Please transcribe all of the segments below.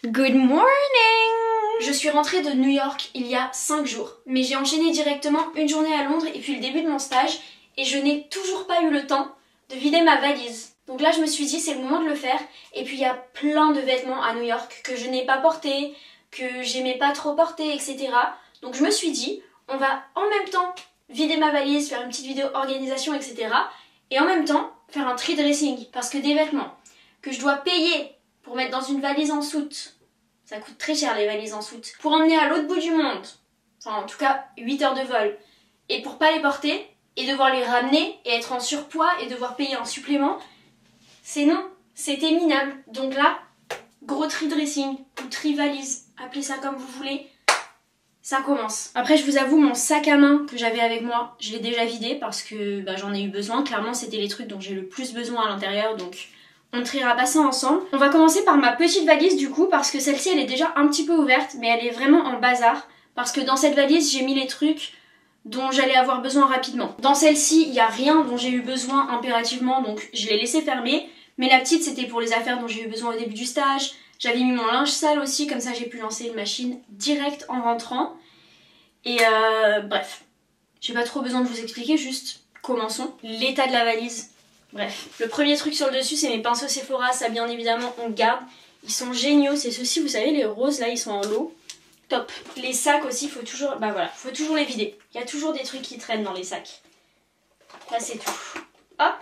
Good morning! Je suis rentrée de New York il y a 5 jours, mais j'ai enchaîné directement une journée à Londres et puis le début de mon stage et je n'ai toujours pas eu le temps de vider ma valise. Donc là je me suis dit c'est le moment de le faire et puis il y a plein de vêtements à New York que je n'ai pas portés, que j'aimais pas trop porter, etc. Donc je me suis dit on va en même temps vider ma valise, faire une petite vidéo organisation, etc. Et en même temps faire un tri dressing parce que des vêtements que je dois payer pour mettre dans une valise en soute, ça coûte très cher les valises en soute, pour emmener à l'autre bout du monde, enfin en tout cas 8 heures de vol, et pour pas les porter, et devoir les ramener, et être en surpoids, et devoir payer un supplément, c'est non, c'était minable. Donc là, gros tri dressing, ou tri valise, appelez ça comme vous voulez, ça commence. Après je vous avoue, mon sac à main que j'avais avec moi, je l'ai déjà vidé parce que j'en ai eu besoin, clairement c'était les trucs dont j'ai le plus besoin à l'intérieur, donc on triera pas ça ensemble. On va commencer par ma petite valise du coup, parce que celle-ci elle est déjà un petit peu ouverte, mais elle est vraiment en bazar, parce que dans cette valise j'ai mis les trucs dont j'allais avoir besoin rapidement. Dans celle-ci il n'y a rien dont j'ai eu besoin impérativement, donc je l'ai laissé fermer, mais la petite c'était pour les affaires dont j'ai eu besoin au début du stage. J'avais mis mon linge sale aussi, comme ça j'ai pu lancer une machine direct en rentrant. Et bref, j'ai pas trop besoin de vous expliquer, juste commençons. L'état de la valise. Bref, le premier truc sur le dessus c'est mes pinceaux Sephora, ça bien évidemment on garde. Ils sont géniaux, c'est ceux-ci, vous savez les roses là, ils sont en lot. Top. Les sacs aussi, faut toujours, faut toujours les vider. Il y a toujours des trucs qui traînent dans les sacs. Là c'est tout. Hop.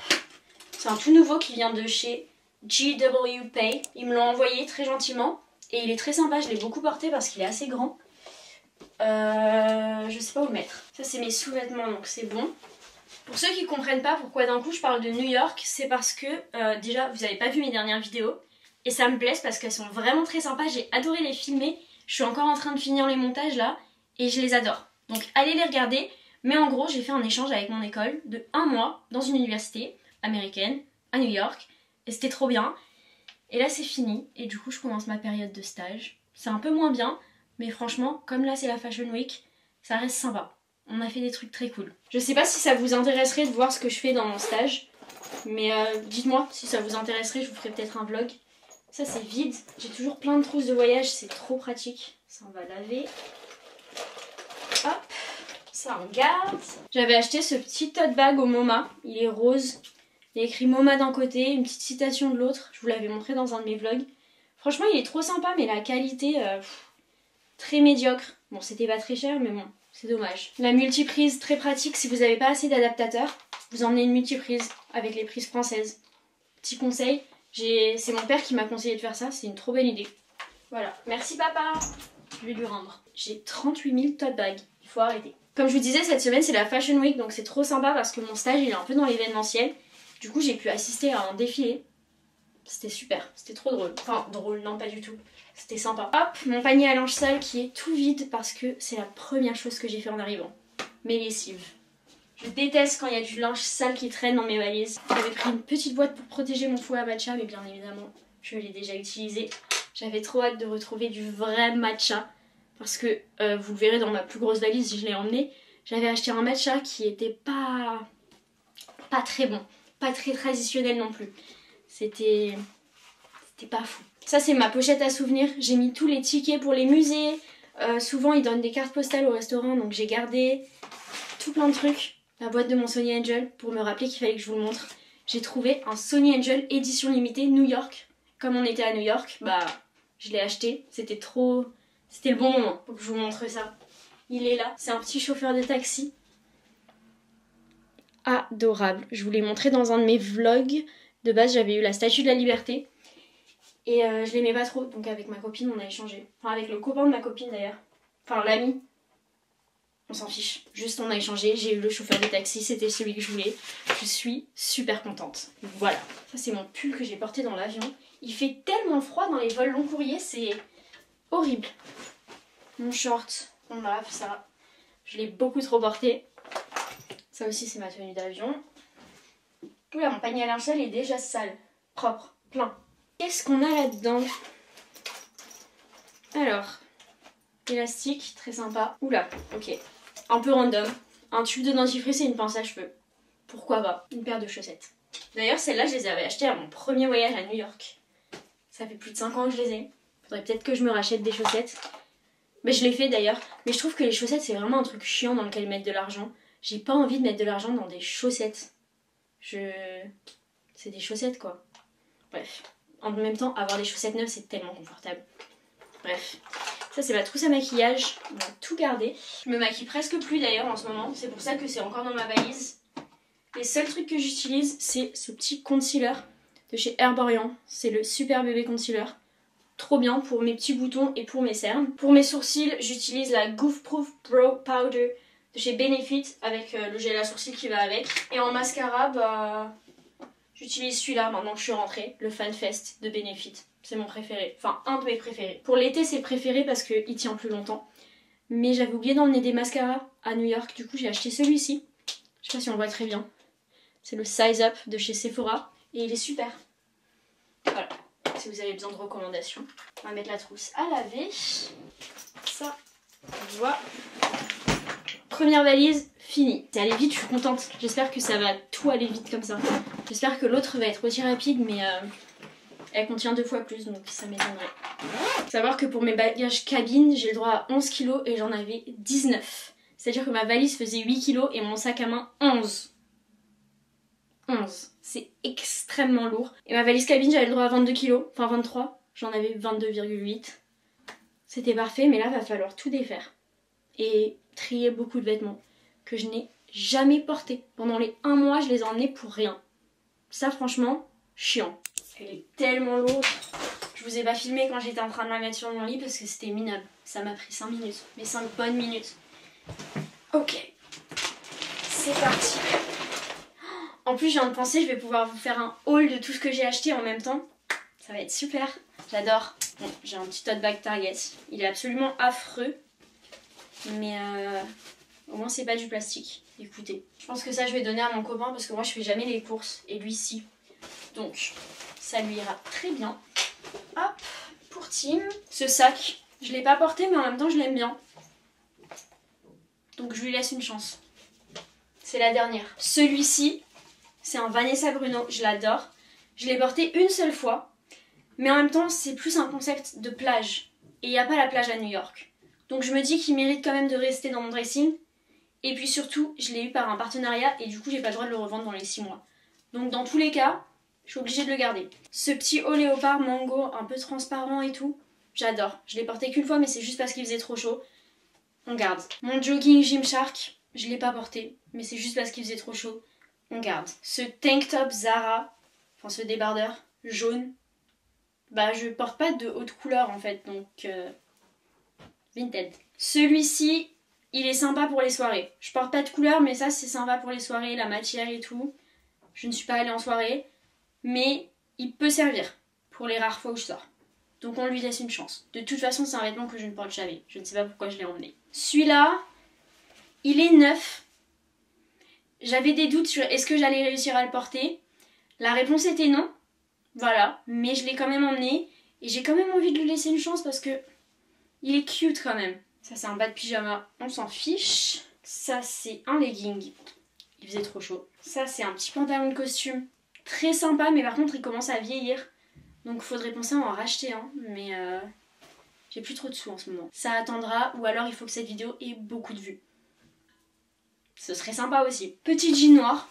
C'est un tout nouveau qui vient de chez GW Pay. Ils me l'ont envoyé très gentiment. Et il est très sympa, je l'ai beaucoup porté parce qu'il est assez grand. Je sais pas où le mettre. Ça c'est mes sous-vêtements donc c'est bon. Pour ceux qui comprennent pas pourquoi d'un coup je parle de New York, c'est parce que déjà vous avez pas vu mes dernières vidéos. Et ça me blesse parce qu'elles sont vraiment très sympas, j'ai adoré les filmer. Je suis encore en train de finir les montages là et je les adore. Donc allez les regarder. Mais en gros j'ai fait un échange avec mon école de 1 mois dans une université américaine à New York. Et c'était trop bien. Et là c'est fini et du coup je commence ma période de stage. C'est un peu moins bien, mais franchement comme là c'est la Fashion Week, ça reste sympa. On a fait des trucs très cool. Je sais pas si ça vous intéresserait de voir ce que je fais dans mon stage, mais dites-moi si ça vous intéresserait, je vous ferai peut-être un vlog. Ça c'est vide, j'ai toujours plein de trousses de voyage, c'est trop pratique. Ça on va laver. Hop, ça on garde. J'avais acheté ce petit tote bag au MoMA, il est rose. Il y a écrit MoMA d'un côté, une petite citation de l'autre. Je vous l'avais montré dans un de mes vlogs. Franchement il est trop sympa, mais la qualité très médiocre. Bon c'était pas très cher mais bon. C'est dommage. La multiprise, très pratique si vous n'avez pas assez d'adaptateurs. Vous emmenez une multiprise avec les prises françaises. Petit conseil, c'est mon père qui m'a conseillé de faire ça, c'est une trop bonne idée. Voilà, merci papa. Je vais lui rendre. J'ai 38 000 tote bags, il faut arrêter. Comme je vous disais, cette semaine c'est la Fashion Week, donc c'est trop sympa parce que mon stage il est un peu dans l'événementiel. Du coup j'ai pu assister à un défilé. C'était super, c'était trop drôle. Enfin drôle, non pas du tout. C'était sympa. Hop, mon panier à linge sale qui est tout vide parce que c'est la première chose que j'ai fait en arrivant. Mes lessives. Je déteste quand il y a du linge sale qui traîne dans mes valises. J'avais pris une petite boîte pour protéger mon fouet à matcha, mais bien évidemment, je l'ai déjà utilisé. J'avais trop hâte de retrouver du vrai matcha. Parce que, vous le verrez dans ma plus grosse valise, je l'ai emmené. J'avais acheté un matcha qui était pas très bon. Pas très traditionnel non plus. C'était pas fou. Ça c'est ma pochette à souvenirs, j'ai mis tous les tickets pour les musées, souvent ils donnent des cartes postales au restaurant donc j'ai gardé tout plein de trucs. La boîte de mon Sony Angel pour me rappeler qu'il fallait que je vous le montre. J'ai trouvé un Sony Angel édition limitée New York. Comme on était à New York, je l'ai acheté, c'était le bon moment pour que je vous montre ça. Il est là, c'est un petit chauffeur de taxi. Adorable, je vous l'ai montré dans un de mes vlogs. De base j'avais eu la Statue de la Liberté. Et je l'aimais pas trop, donc avec ma copine on a échangé. Enfin avec le copain de ma copine d'ailleurs. Enfin l'ami. On s'en fiche. Juste on a échangé, j'ai eu le chauffeur de taxi, c'était celui que je voulais. Je suis super contente. Voilà. Ça c'est mon pull que j'ai porté dans l'avion. Il fait tellement froid dans les vols long courriers, c'est horrible. Mon short, on lave ça. Je l'ai beaucoup trop porté. Ça aussi c'est ma tenue d'avion. Oula, mon panier à linge sale est déjà sale. Propre, plein. Qu'est-ce qu'on a là-dedans? Alors, élastique, très sympa. Oula, ok. Un peu random. Un tube de dentifrice et une pince à cheveux. Pourquoi pas? Une paire de chaussettes. D'ailleurs, celles-là, je les avais achetées à mon premier voyage à New York. Ça fait plus de 5 ans que je les ai. Faudrait peut-être que je me rachète des chaussettes. Mais je l'ai fait d'ailleurs. Mais je trouve que les chaussettes c'est vraiment un truc chiant dans lequel mettre de l'argent. J'ai pas envie de mettre de l'argent dans des chaussettes. C'est des chaussettes quoi. Bref. En même temps, avoir des chaussettes neuves c'est tellement confortable. Bref. Ça c'est ma trousse à maquillage. On va tout garder. Je me maquille presque plus d'ailleurs en ce moment. C'est pour ça que c'est encore dans ma valise. Les seuls trucs que j'utilise c'est ce petit concealer de chez Herborian. C'est le Super Bébé Concealer. Trop bien pour mes petits boutons et pour mes cernes. Pour mes sourcils, j'utilise la Goof Proof Brow Powder de chez Benefit avec le gel à sourcils qui va avec. Et en mascara, bah, j'utilise celui-là maintenant que je suis rentrée, le FanFest de Benefit. C'est mon préféré, enfin un de mes préférés. Pour l'été, c'est le préféré parce qu'il tient plus longtemps. Mais j'avais oublié d'emmener des mascaras à New York, du coup j'ai acheté celui-ci. Je sais pas si on le voit très bien. C'est le Size Up de chez Sephora et il est super. Voilà. Si vous avez besoin de recommandations. On va mettre la trousse à laver. Ça, on voit. Première valise, finie. C'est allé vite, je suis contente. J'espère que ça va tout aller vite comme ça. J'espère que l'autre va être aussi rapide, mais elle contient 2 fois plus, donc ça m'étonnerait. Faut savoir que pour mes bagages cabine, j'ai le droit à 11 kg et j'en avais 19. C'est-à-dire que ma valise faisait 8 kg et mon sac à main 11. 11. C'est extrêmement lourd. Et ma valise cabine, j'avais le droit à 22 kg. Enfin 23. J'en avais 22,8. C'était parfait, mais là, va falloir tout défaire. Et trier beaucoup de vêtements que je n'ai jamais portés. Pendant les 1 mois, je les ai emmenés pour rien. Ça, franchement, chiant. Elle est tellement lourde. Je vous ai pas filmé quand j'étais en train de la mettre sur mon lit parce que c'était minable. Ça m'a pris 5 minutes. Mais 5 bonnes minutes. Ok. C'est parti. En plus, je viens de penser, je vais pouvoir vous faire un haul de tout ce que j'ai acheté en même temps. Ça va être super. J'adore. Bon, j'ai un petit tote bag Target. Il est absolument affreux. Mais au moins, c'est pas du plastique. Écoutez. Je pense que ça, je vais donner à mon copain parce que moi, je fais jamais les courses. Et lui, si. Donc, ça lui ira très bien. Hop, pour Tim. Ce sac, je l'ai pas porté, mais en même temps, je l'aime bien. Donc, je lui laisse une chance. C'est la dernière. Celui-ci, c'est un Vanessa Bruno, je l'adore. Je l'ai porté une seule fois, mais en même temps, c'est plus un concept de plage. Et il n'y a pas la plage à New York. Donc je me dis qu'il mérite quand même de rester dans mon dressing. Et puis surtout, je l'ai eu par un partenariat et du coup, j'ai pas le droit de le revendre dans les 6 mois. Donc dans tous les cas, je suis obligée de le garder. Ce petit haut léopard mango, un peu transparent et tout, j'adore. Je l'ai porté qu'une fois, mais c'est juste parce qu'il faisait trop chaud. On garde. Mon jogging Gymshark, je l'ai pas porté, mais c'est juste parce qu'il faisait trop chaud. On garde. Ce tank top Zara, enfin ce débardeur jaune, bah je porte pas de haute couleur en fait, donc vintage. Celui-ci, il est sympa pour les soirées. Je porte pas de couleur, mais ça c'est sympa pour les soirées, la matière et tout. Je ne suis pas allée en soirée, mais il peut servir pour les rares fois où je sors. Donc on lui laisse une chance. De toute façon, c'est un vêtement que je ne porte jamais. Je ne sais pas pourquoi je l'ai emmené. Celui-là, il est neuf. J'avais des doutes sur est-ce que j'allais réussir à le porter. La réponse était non. Voilà. Mais je l'ai quand même emmené. Et j'ai quand même envie de lui laisser une chance parce que il est cute quand même. Ça, c'est un bas de pyjama. On s'en fiche. Ça, c'est un legging. Il faisait trop chaud. Ça, c'est un petit pantalon de costume. Très sympa, mais par contre, il commence à vieillir. Donc, faudrait penser à en racheter un. Mais j'ai plus trop de sous en ce moment. Ça attendra. Ou alors, il faut que cette vidéo ait beaucoup de vues. Ce serait sympa aussi. Petit jean noir,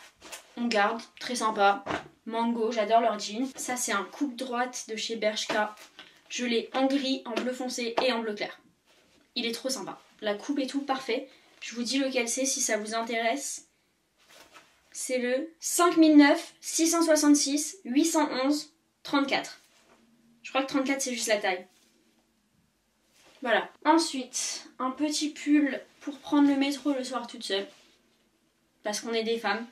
on garde, très sympa. Mango, j'adore leur jean. Ça c'est un coupe droite de chez Bershka. Je l'ai en gris, en bleu foncé et en bleu clair. Il est trop sympa. La coupe et tout, parfait. Je vous dis lequel c'est si ça vous intéresse. C'est le 5009 666 811 34. Je crois que 34 c'est juste la taille. Voilà. Ensuite, un petit pull pour prendre le métro le soir toute seule. Parce qu'on est des femmes.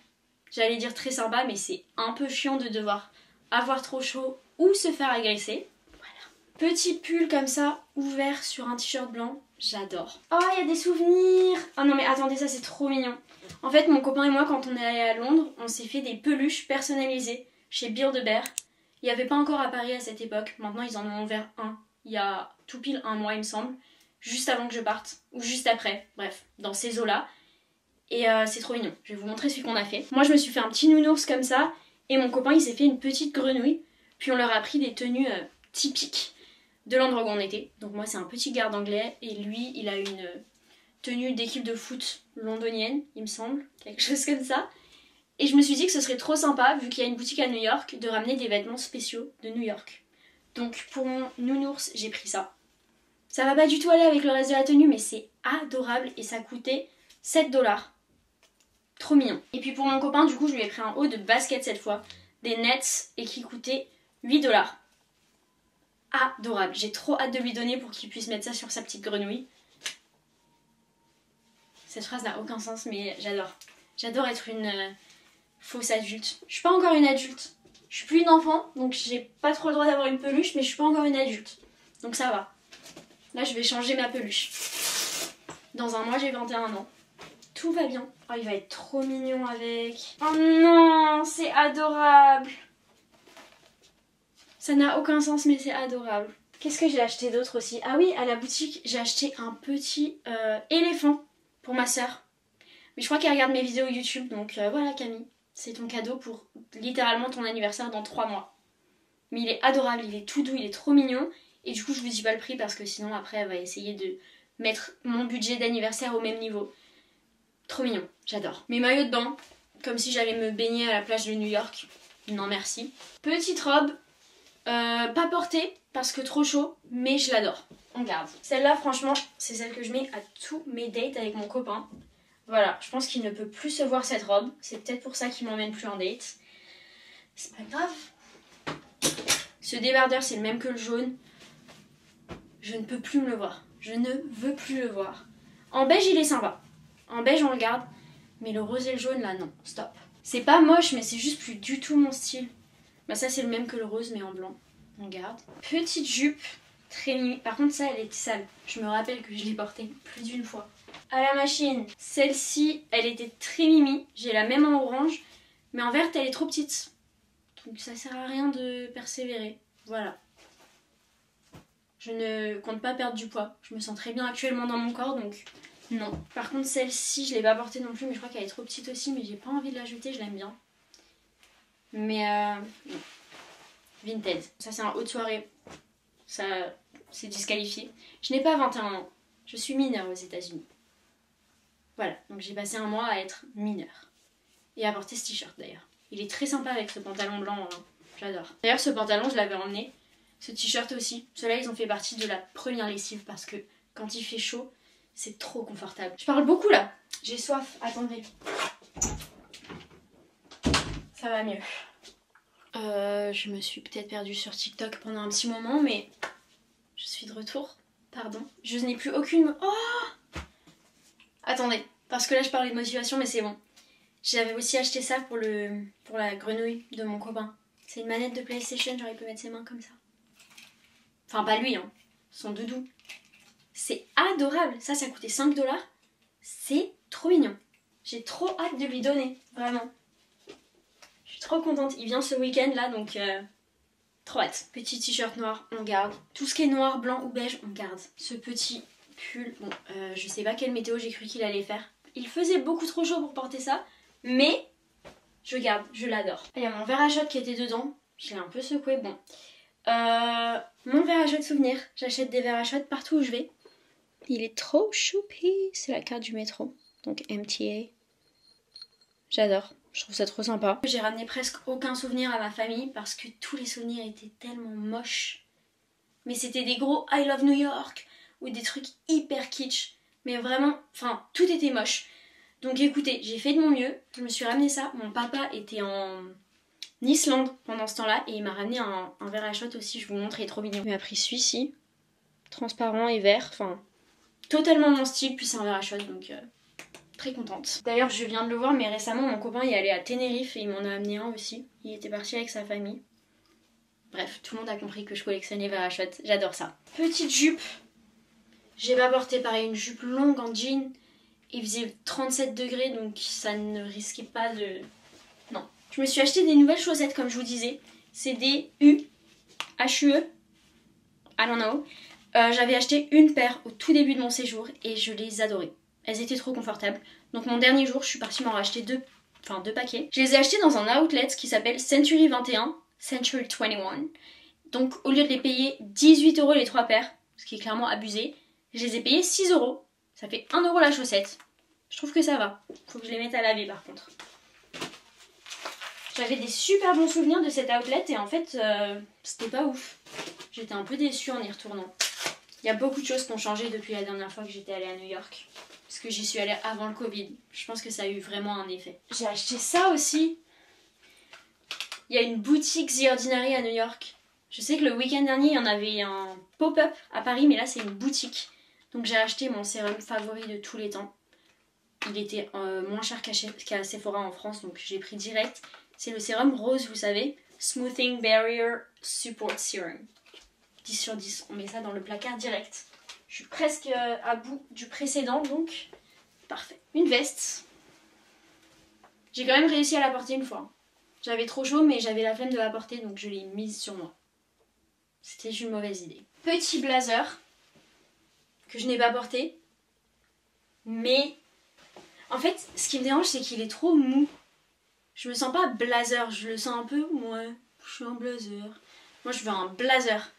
J'allais dire très sympa, mais c'est un peu chiant de devoir avoir trop chaud ou se faire agresser. Voilà. Petit pull comme ça, ouvert sur un t-shirt blanc. J'adore. Oh, il y a des souvenirs. Ah non mais attendez, ça c'est trop mignon. En fait, mon copain et moi, quand on est allé à Londres, on s'est fait des peluches personnalisées chez Build-A-Bear. Il n'y avait pas encore à Paris à cette époque. Maintenant, ils en ont ouvert un. Il y a tout pile 1 mois, il me semble. Juste avant que je parte. Ou juste après. Bref, dans ces eaux-là. Et c'est trop mignon. Je vais vous montrer celui qu'on a fait. Moi, je me suis fait un petit nounours comme ça. Et mon copain, il s'est fait une petite grenouille. Puis on leur a pris des tenues typiques de l'endroit où on était. Donc moi c'est un petit garde anglais et lui il a une tenue d'équipe de foot londonienne, il me semble, quelque chose comme ça. Et je me suis dit que ce serait trop sympa, vu qu'il y a une boutique à New York, de ramener des vêtements spéciaux de New York. Donc pour mon nounours, j'ai pris ça. Ça va pas du tout aller avec le reste de la tenue, mais c'est adorable et ça coûtait 7 $. Trop mignon. Et puis pour mon copain, du coup, je lui ai pris un haut de basket cette fois, des Nets, et qui coûtait 8 $. Adorable. J'ai trop hâte de lui donner pour qu'il puisse mettre ça sur sa petite grenouille. Cette phrase n'a aucun sens, mais j'adore. J'adore être une fausse adulte. Je suis pas encore une adulte. Je suis plus une enfant, donc j'ai pas trop le droit d'avoir une peluche, mais je suis pas encore une adulte. Donc ça va. Là, je vais changer ma peluche. Dans un mois, j'ai 21 ans. Tout va bien. Oh, il va être trop mignon avec. Oh non, c'est adorable. Ça n'a aucun sens, mais c'est adorable. Qu'est-ce que j'ai acheté d'autre aussi? Ah oui, à la boutique, j'ai acheté un petit éléphant pour ma soeur. Mais je crois qu'elle regarde mes vidéos YouTube, donc voilà Camille. C'est ton cadeau pour littéralement ton anniversaire dans 3 mois. Mais il est adorable, il est tout doux, il est trop mignon. Et du coup, je vous dis pas le prix parce que sinon après, elle va essayer de mettre mon budget d'anniversaire au même niveau. Trop mignon, j'adore. Mes maillots de bain, comme si j'allais me baigner à la plage de New York. Non merci. Petite robe, pas portée parce que trop chaud, mais je l'adore. On garde. Celle-là, franchement, c'est celle que je mets à tous mes dates avec mon copain. Voilà, je pense qu'il ne peut plus se voir cette robe. C'est peut-être pour ça qu'il m'emmène plus en date. C'est pas grave. Ce débardeur, c'est le même que le jaune. Je ne peux plus me le voir. Je ne veux plus le voir. En beige, il est sympa. En beige, on le garde. Mais le rose et le jaune, là, non. Stop. C'est pas moche, mais c'est juste plus du tout mon style. Bah ça, c'est le même que le rose, mais en blanc. On garde. Petite jupe. Très mimi. Par contre, ça, elle était sale. Je me rappelle que je l'ai portée plus d'une fois. À la machine, celle-ci, elle était très mimi. J'ai la même en orange. Mais en verte, elle est trop petite. Donc ça sert à rien de persévérer. Voilà. Je ne compte pas perdre du poids. Je me sens très bien actuellement dans mon corps, donc non. Par contre, celle-ci, je ne l'ai pas portée non plus, mais je crois qu'elle est trop petite aussi, mais j'ai pas envie de la jeter, je l'aime bien. Mais non. Vinted. Ça, c'est un haut de soirée. Ça, c'est disqualifié. Je n'ai pas 21 ans. Je suis mineure aux États-Unis. Voilà, donc j'ai passé un mois à être mineure. Et à porter ce t-shirt d'ailleurs. Il est très sympa avec ce pantalon blanc, hein. J'adore. D'ailleurs, ce pantalon, je l'avais emmené. Ce t-shirt aussi. Ceux-là, ils ont fait partie de la première lessive parce que quand il fait chaud, c'est trop confortable. Je parle beaucoup là. J'ai soif. Attendez. Ça va mieux. Je me suis peut-être perdue sur TikTok pendant un petit moment, mais je suis de retour. Pardon. Je n'ai plus aucune... Oh! Attendez. Parce que là, je parlais de motivation, mais c'est bon. J'avais aussi acheté ça pour la grenouille de mon copain. C'est une manette de PlayStation, genre il peut mettre ses mains comme ça. Enfin, pas lui, hein. Son doudou. C'est adorable. Ça coûtait 5 $. C'est trop mignon. J'ai trop hâte de lui donner. Vraiment. Je suis trop contente. Il vient ce week-end là, donc trop hâte. Petit t-shirt noir, on garde. Tout ce qui est noir, blanc ou beige, on garde. Ce petit pull, bon, je sais pas quelle météo j'ai cru qu'il allait faire. Il faisait beaucoup trop chaud pour porter ça, mais je garde, je l'adore. Il y a mon verre à shot qui était dedans. Je l'ai un peu secoué, bon. Mon verre à shot souvenir. J'achète des verres à shot partout où je vais. Il est trop choupi. C'est la carte du métro. Donc MTA. J'adore. Je trouve ça trop sympa. J'ai ramené presque aucun souvenir à ma famille parce que tous les souvenirs étaient tellement moches. Mais c'était des gros I love New York ou des trucs hyper kitsch. Mais vraiment, enfin, tout était moche. Donc écoutez, j'ai fait de mon mieux. Je me suis ramené ça. Mon papa était en Islande pendant ce temps-là et il m'a ramené un verre à shot aussi. Je vous montre, il est trop mignon. Il m'a pris celui-ci, transparent et vert. Enfin, totalement mon style. Puis c'est un verre à shot, donc très contente. D'ailleurs, je viens de le voir, mais récemment, mon copain y allait à Tenerife et il m'en a amené un aussi. Il était parti avec sa famille. Bref, tout le monde a compris que je collectionne les verres à shot. J'adore ça. Petite jupe. J'ai pas porté pareil une jupe longue en jean. Il faisait 37 degrés, donc ça ne risquait pas de... Non. Je me suis acheté des nouvelles chaussettes, comme je vous disais. C'est des HUE. I don't know. J'avais acheté une paire au tout début de mon séjour et je les adorais. Elles étaient trop confortables. Donc mon dernier jour, je suis partie m'en racheter deux paquets. Je les ai achetées dans un outlet qui s'appelle Century 21. Century 21. Donc au lieu de les payer 18 € les 3 paires, ce qui est clairement abusé, je les ai payés 6 €. Ça fait 1 € la chaussette. Je trouve que ça va. Faut que je les mette à laver par contre. J'avais des super bons souvenirs de cet outlet et en fait c'était pas ouf. J'étais un peu déçue en y retournant. Il y a beaucoup de choses qui ont changé depuis la dernière fois que j'étais allée à New York. Parce que j'y suis allée avant le Covid. Je pense que ça a eu vraiment un effet. J'ai acheté ça aussi. Il y a une boutique The Ordinary à New York. Je sais que le week-end dernier, il y en avait un pop-up à Paris, mais là c'est une boutique. Donc j'ai acheté mon sérum favori de tous les temps. Il était moins cher qu'à Sephora en France, donc j'ai pris direct. C'est le sérum rose, vous savez. Smoothing Barrier Support Serum. 10 sur 10, on met ça dans le placard direct. Je suis presque à bout du précédent, donc parfait. Une veste. J'ai quand même réussi à la porter une fois. J'avais trop chaud, mais j'avais la flemme de la porter, donc je l'ai mise sur moi. C'était une mauvaise idée. Petit blazer que je n'ai pas porté, mais en fait, ce qui me dérange, c'est qu'il est trop mou. Je me sens pas blazer, je le sens un peu, ouais, je suis un blazer. Moi, je veux un blazer.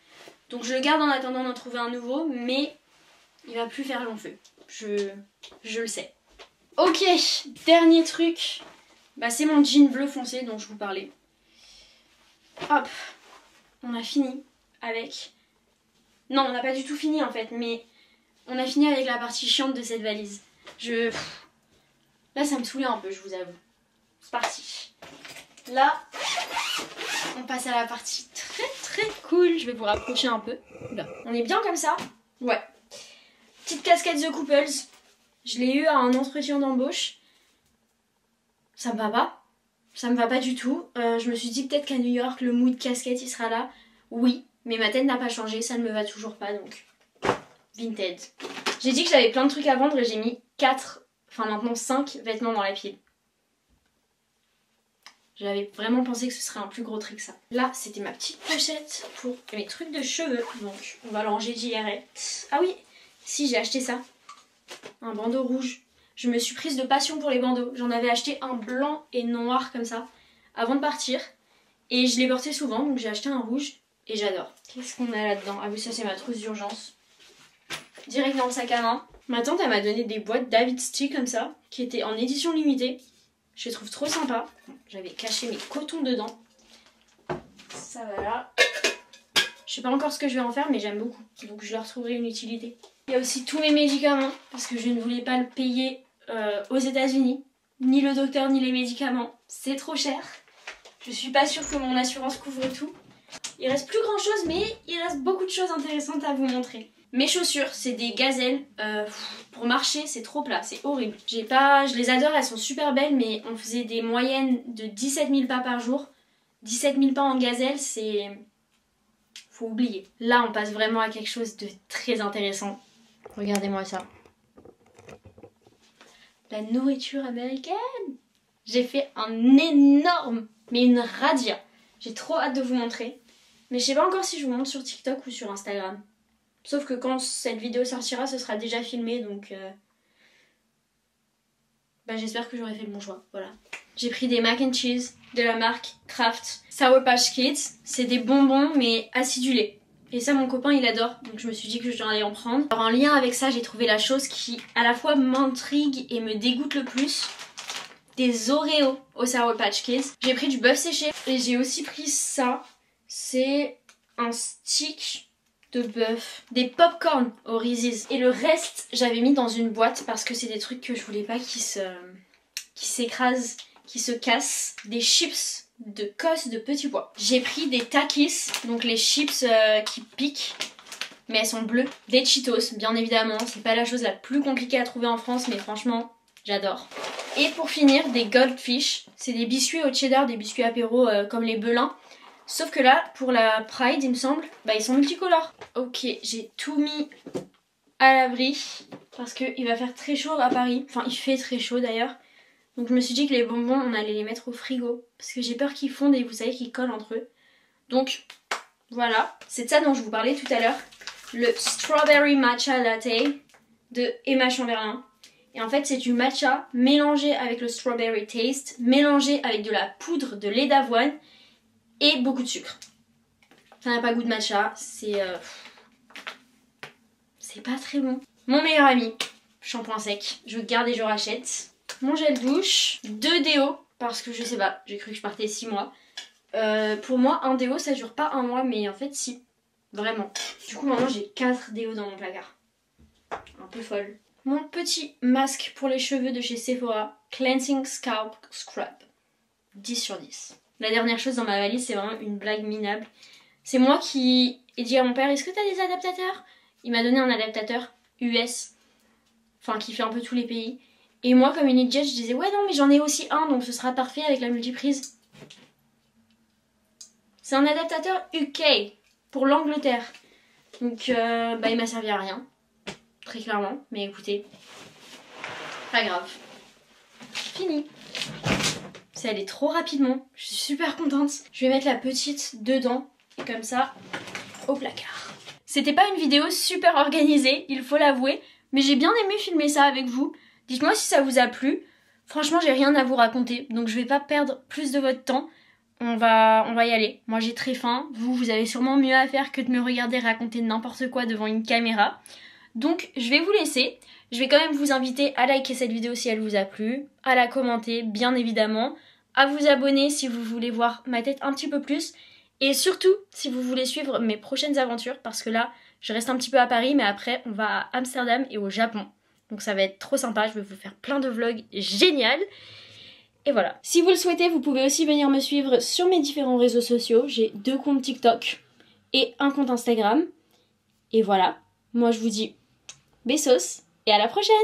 Donc je le garde en attendant d'en trouver un nouveau, mais il va plus faire long feu. Je le sais. Ok, dernier truc. Bah, c'est mon jean bleu foncé dont je vous parlais. Hop, on a fini avec... Non, on n'a pas du tout fini en fait, mais on a fini avec la partie chiante de cette valise. Là, ça me saoulait un peu, je vous avoue. C'est parti. Là, on passe à la partie très cool. Je vais vous rapprocher un peu. Là. On est bien comme ça? Ouais. Petite casquette The Couples. Je l'ai eu à un entretien d'embauche. Ça me va pas. Ça me va pas du tout. Je me suis dit peut-être qu'à New York, le mood casquette, il sera là. Oui, mais ma tête n'a pas changé. Ça ne me va toujours pas, donc... Vinted. J'ai dit que j'avais plein de trucs à vendre et j'ai mis 4, enfin maintenant 5 vêtements dans la pile. J'avais vraiment pensé que ce serait un plus gros tri que ça. Là, c'était ma petite pochette pour mes trucs de cheveux. Donc, on va le ranger direct. Ah oui, si, j'ai acheté ça. Un bandeau rouge. Je me suis prise de passion pour les bandeaux. J'en avais acheté un blanc et noir comme ça, avant de partir. Et je l'ai porté souvent, donc j'ai acheté un rouge. Et j'adore. Qu'est-ce qu'on a là-dedans? Ah oui, ça c'est ma trousse d'urgence. Direct dans le sac à main. Ma tante, elle m'a donné des boîtes David Stick comme ça, qui étaient en édition limitée. Je les trouve trop sympas. J'avais caché mes cotons dedans. Ça va là. Je sais pas encore ce que je vais en faire, mais j'aime beaucoup. Donc je leur trouverai une utilité. Il y a aussi tous mes médicaments, parce que je ne voulais pas le payer aux États-Unis. Ni le docteur, ni les médicaments. C'est trop cher. Je suis pas sûre que mon assurance couvre tout. Il reste plus grand chose, mais il reste beaucoup de choses intéressantes à vous montrer. Mes chaussures, c'est des gazelles. Pour marcher, c'est trop plat, c'est horrible. Je les adore, elles sont super belles, mais on faisait des moyennes de 17 000 pas par jour. 17 000 pas en gazelle, c'est... Faut oublier. Là, on passe vraiment à quelque chose de très intéressant. Regardez-moi ça. La nourriture américaine. J'ai fait un énorme, mais une radia. J'ai trop hâte de vous montrer. Mais je sais pas encore si je vous montre sur TikTok ou sur Instagram. Sauf que quand cette vidéo sortira, ce sera déjà filmé, donc... j'espère que j'aurai fait le bon choix, voilà. J'ai pris des mac and cheese de la marque Kraft Sour Patch Kids. C'est des bonbons, mais acidulés. Et ça, mon copain, il adore, donc je me suis dit que j'allais en prendre. Alors, en lien avec ça, j'ai trouvé la chose qui, à la fois, m'intrigue et me dégoûte le plus. Des Oreos au Sour Patch Kids. J'ai pris du bœuf séché et j'ai aussi pris ça. C'est un stick de bœuf, des popcorn au Reese's. Et le reste, j'avais mis dans une boîte parce que c'est des trucs que je voulais pas qui s'écrasent, qui se cassent. Des chips de cosse de petits pois. J'ai pris des Takis, donc les chips qui piquent, mais elles sont bleues. Des Cheetos, bien évidemment. C'est pas la chose la plus compliquée à trouver en France, mais franchement, j'adore. Et pour finir, des Goldfish. C'est des biscuits au cheddar, des biscuits apéro comme les Belins. Sauf que là, pour la Pride, il me semble, ils sont multicolores. Ok, j'ai tout mis à l'abri parce qu'il va faire très chaud à Paris. Enfin, il fait très chaud d'ailleurs. Donc je me suis dit que les bonbons, on allait les mettre au frigo. Parce que j'ai peur qu'ils fondent et vous savez qu'ils collent entre eux. Donc, voilà. C'est de ça dont je vous parlais tout à l'heure. Le Strawberry Matcha Latte de Emma Chamberlain. Et en fait, c'est du matcha mélangé avec le strawberry taste, mélangé avec de la poudre de lait d'avoine et beaucoup de sucre. Ça n'a pas goût de matcha, c'est pas très bon. Mon meilleur ami, shampoing sec, je garde et je rachète. Mon gel douche, 2 déos, parce que je sais pas, j'ai cru que je partais 6 mois. Pour moi, un déo ça dure pas un mois, mais en fait si, vraiment. Du coup maintenant j'ai 4 déos dans mon placard. Un peu folle. Mon petit masque pour les cheveux de chez Sephora, Cleansing Scalp Scrub. 10 sur 10. La dernière chose dans ma valise, c'est vraiment une blague minable. C'est moi qui ai dit à mon père, est-ce que t'as des adaptateurs? Il m'a donné un adaptateur US, enfin qui fait un peu tous les pays. Et moi, comme une idiote, je disais, ouais non mais j'en ai aussi un, donc ce sera parfait avec la multiprise. C'est un adaptateur UK, pour l'Angleterre. Donc bah il m'a servi à rien, très clairement. Mais écoutez, pas grave. Fini. C'est allé trop rapidement, je suis super contente. Je vais mettre la petite dedans, et comme ça, au placard. C'était pas une vidéo super organisée, il faut l'avouer, mais j'ai bien aimé filmer ça avec vous. Dites-moi si ça vous a plu. Franchement, j'ai rien à vous raconter, donc je vais pas perdre plus de votre temps. On va y aller. Moi, j'ai très faim. Vous avez sûrement mieux à faire que de me regarder raconter n'importe quoi devant une caméra. Donc, je vais vous laisser. Je vais quand même vous inviter à liker cette vidéo si elle vous a plu, à la commenter, bien évidemment, à vous abonner si vous voulez voir ma tête un petit peu plus, et surtout si vous voulez suivre mes prochaines aventures, parce que là, je reste un petit peu à Paris, mais après, on va à Amsterdam et au Japon. Donc ça va être trop sympa, je vais vous faire plein de vlogs génial. Et voilà. Si vous le souhaitez, vous pouvez aussi venir me suivre sur mes différents réseaux sociaux. J'ai 2 comptes TikTok et un compte Instagram. Et voilà, moi je vous dis besos et à la prochaine!